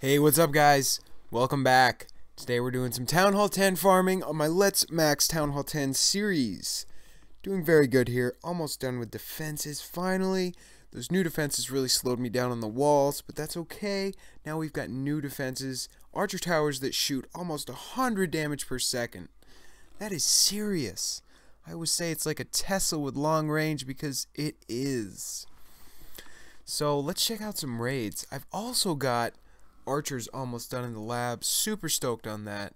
Hey, what's up guys? Welcome back. Today we're doing some Town Hall 10 farming on my Let's Max Town Hall 10 series. Doing very good here. Almost done with defenses finally. Those new defenses really slowed me down on the walls, but that's okay. Now we've got new defenses. Archer towers that shoot almost 100 damage per second. That is serious. I would say it's like a Tesla with long range because it is. So let's check out some raids. I've also got archers almost done in the lab. Super stoked on that.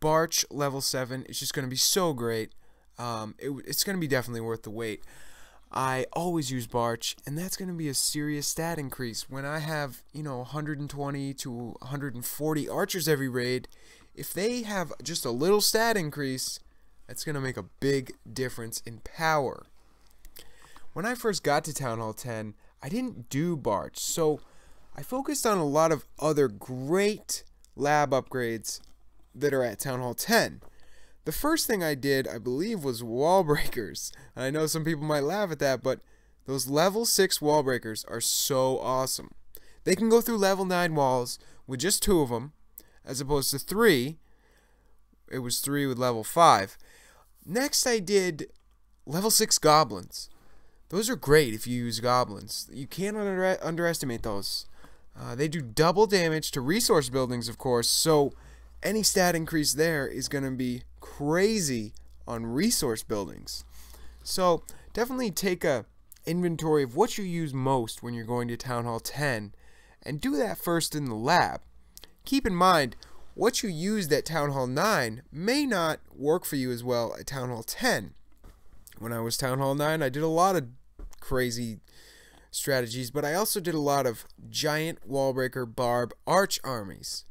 Barch level 7 is just going to be so great. It's going to be definitely worth the wait. I always use Barch, and that's going to be a serious stat increase. When I have, 120 to 140 archers every raid, if they have just a little stat increase, that's going to make a big difference in power. When I first got to Town Hall 10, I didn't do Barch, so I focused on a lot of other great lab upgrades that are at Town Hall 10. The first thing I did, I believe, was wall breakers. And I know some people might laugh at that, but those level 6 wall breakers are so awesome. They can go through level 9 walls with just 2 of them, as opposed to 3. It was 3 with level 5. Next I did level 6 goblins. Those are great if you use goblins. You can't underestimate those. They do double damage to resource buildings, of course, so any stat increase there is going to be crazy on resource buildings. So definitely take a inventory of what you use most when you're going to Town Hall 10 and do that first in the lab. Keep in mind, what you used at Town Hall 9 may not work for you as well at Town Hall 10. When I was Town Hall 9, I did a lot of crazy strategies, but I also did a lot of giant wallbreaker barb arch armies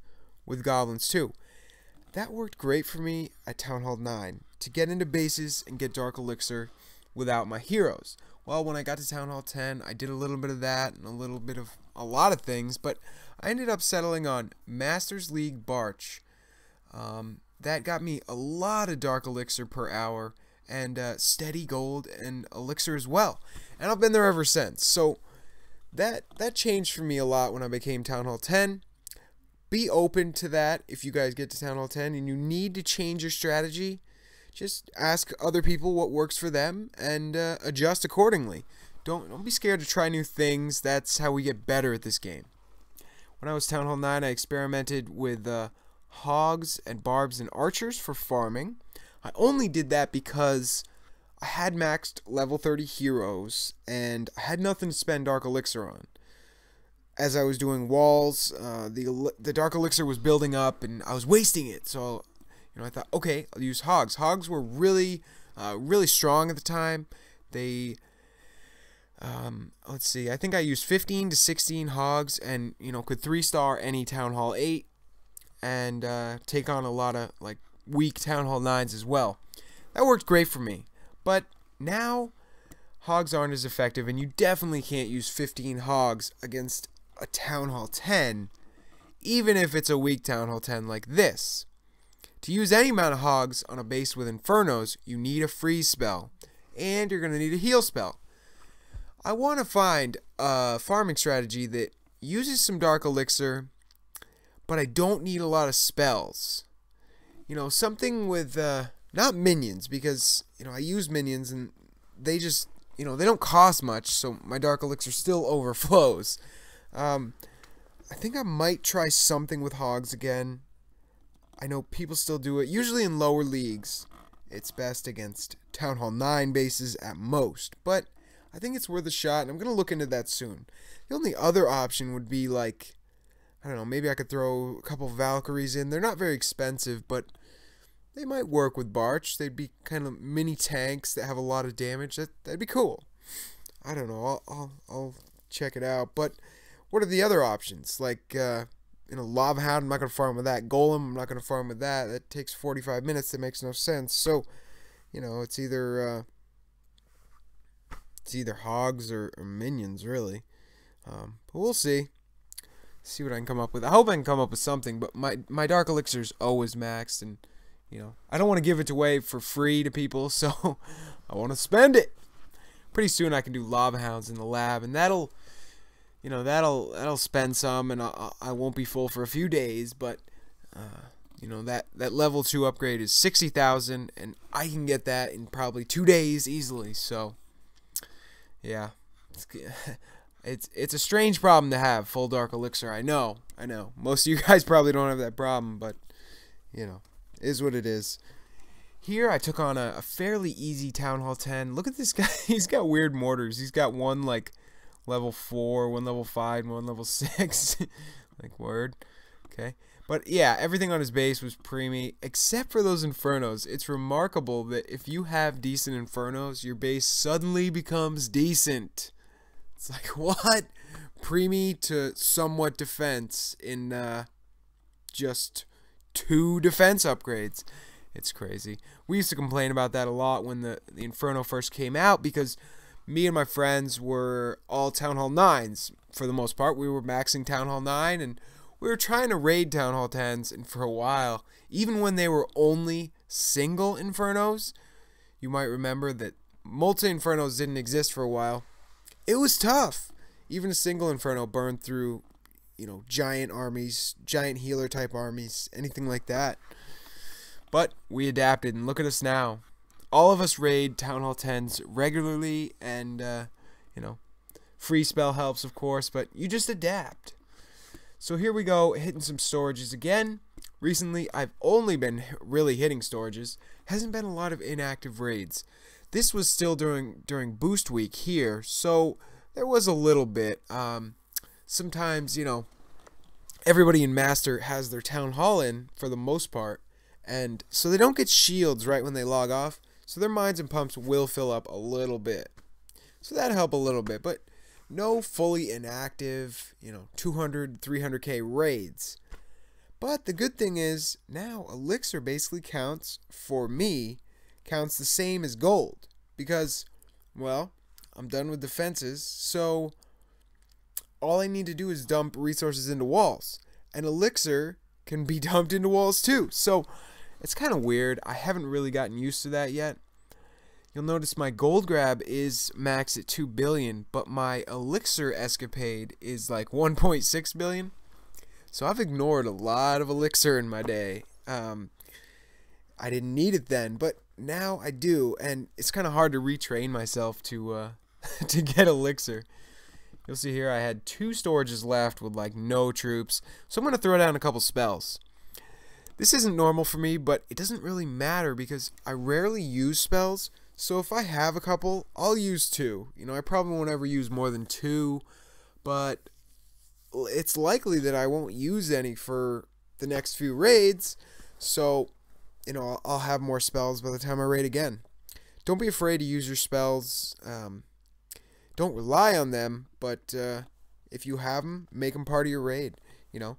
with goblins too. That worked great for me at Town Hall 9 to get into bases and get dark elixir without my heroes. Well, when I got to Town Hall 10, I did a little bit of that and a little bit of a lot of things, but I ended up settling on Masters League Barch. That got me a lot of dark elixir per hour and steady gold and elixir as well. And I've been there ever since. So that changed for me a lot when I became Town Hall 10. Be open to that if you guys get to Town Hall 10 and you need to change your strategy. Just ask other people what works for them and adjust accordingly. Don't be scared to try new things. That's how we get better at this game. When I was Town Hall 9, I experimented with hogs and barbs and archers for farming. I only did that because I had maxed level 30 heroes and I had nothing to spend dark elixir on. As I was doing walls, the dark elixir was building up and I was wasting it. So, I thought, okay, I'll use hogs. Hogs were really strong at the time. They, let's see, I think I used 15 to 16 hogs and, could 3-star any Town Hall 8 and take on a lot of, weak Town Hall 9s as well. That worked great for me. But now, hogs aren't as effective, and you definitely can't use 15 hogs against a Town Hall 10, even if it's a weak Town Hall 10 like this. To use any amount of hogs on a base with Infernos, you need a freeze spell, and you're going to need a heal spell. I want to find a farming strategy that uses some dark elixir, but I don't need a lot of spells. Something with, not minions, because, I use minions and they just, they don't cost much, so my dark elixir still overflows. I think I might try something with hogs again. I know people still do it, usually in lower leagues. It's best against Town Hall 9 bases at most, but I think it's worth a shot, and I'm going to look into that soon. The only other option would be, I don't know, maybe I could throw a couple Valkyries in. They're not very expensive, but they might work with Barch. They'd be kind of mini tanks that have a lot of damage. That'd be cool. I don't know. I'll check it out. But what are the other options? Lava Hound, I'm not going to farm with that. Golem, I'm not going to farm with that. That takes 45 minutes. That makes no sense. So, it's either hogs or minions, really. But we'll see. See what I can come up with. I hope I can come up with something, but my dark elixir's always maxed, and I don't want to give it away for free to people, so I want to spend it. Pretty soon I can do lava hounds in the lab, and that'll you know, that'll spend some, and I won't be full for a few days. But you know, that level 2 upgrade is 60,000, and I can get that in probably 2 days easily. So yeah, it's a strange problem to have, full dark elixir. I know. Most of you guys probably don't have that problem, but you know, it is what it is. Here I took on a fairly easy Town Hall 10. Look at this guy. He's got weird mortars. He's got one like level 4, one level 5, and one level 6. Like, word. Okay. But yeah, everything on his base was preemie, except for those infernos. It's remarkable that if you have decent infernos, your base suddenly becomes decent. It's like, what? Preemie to somewhat defense in just 2 defense upgrades. It's crazy. We used to complain about that a lot when the Inferno first came out, because me and my friends were all Town Hall 9s for the most part. We were maxing Town Hall 9, and we were trying to raid Town Hall 10s, and for a while, even when they were only single Infernos, you might remember that multi-Infernos didn't exist for a while. It was tough. Even a single Inferno burned through, you know, giant armies, giant healer type armies, anything like that. But we adapted, and look at us now. All of us raid Town Hall 10s regularly, and, you know, free spell helps, of course, but you just adapt. So here we go, hitting some storages again. Recently, I've only been really hitting storages. Hasn't been a lot of inactive raids. This was still during boost week here, so there was a little bit. Sometimes, you know, everybody in Master has their Town Hall in for the most part, and so they don't get shields right when they log off, so their mines and pumps will fill up a little bit. So that'll help a little bit, but no fully inactive, you know, 200, 300k raids. But the good thing is, now elixir basically counts, for me, counts the same as gold. Because, well, I'm done with defenses, so all I need to do is dump resources into walls. And elixir can be dumped into walls too. So it's kind of weird. I haven't really gotten used to that yet. You'll notice my gold grab is maxed at 2 billion, but my elixir escapade is like 1.6 billion. So I've ignored a lot of elixir in my day. I didn't need it then, but now I do, and it's kind of hard to retrain myself to to get elixir. You'll see here I had 2 storages left with like no troops, so I'm going to throw down a couple spells. This isn't normal for me, but it doesn't really matter because I rarely use spells. So if I have a couple, I'll use 2. You know, I probably won't ever use more than 2, but it's likely that I won't use any for the next few raids. So, you know, I'll have more spells by the time I raid again. Don't be afraid to use your spells. Don't rely on them, but if you have them, make them part of your raid. You know,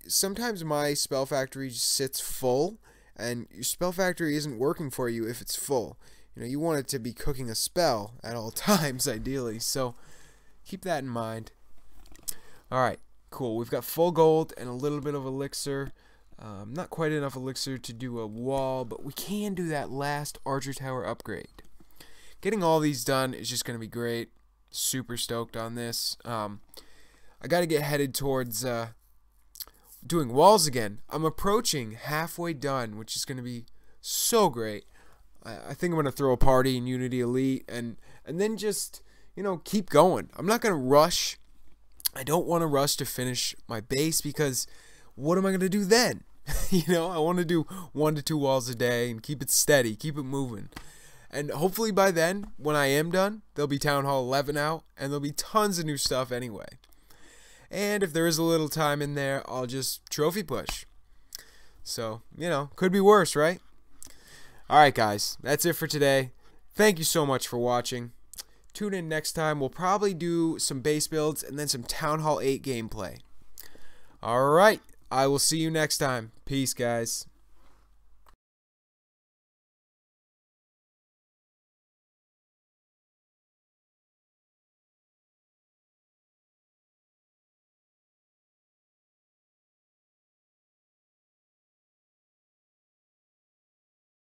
sometimes my spell factory just sits full, and your spell factory isn't working for you if it's full. You know, you want it to be cooking a spell at all times, ideally. So keep that in mind. All right, cool. We've got full gold and a little bit of elixir. Not quite enough elixir to do a wall, but we can do that last Archer Tower upgrade. Getting all these done is just going to be great. Super stoked on this. I got to get headed towards doing walls again. I'm approaching halfway done, which is going to be so great. I think I'm going to throw a party in Unity Elite and then just, you know, keep going. I'm not going to rush. I don't want to rush to finish my base because what am I going to do then? You know, I want to do 1 to 2 walls a day and keep it steady, keep it moving. And hopefully by then, when I am done, there'll be Town Hall 11 out, and there'll be tons of new stuff anyway. And if there is a little time in there, I'll just trophy push. So, you know, could be worse, right? Alright guys, that's it for today. Thank you so much for watching. Tune in next time. We'll probably do some base builds and then some Town Hall 8 gameplay. Alright, I will see you next time. Peace, guys.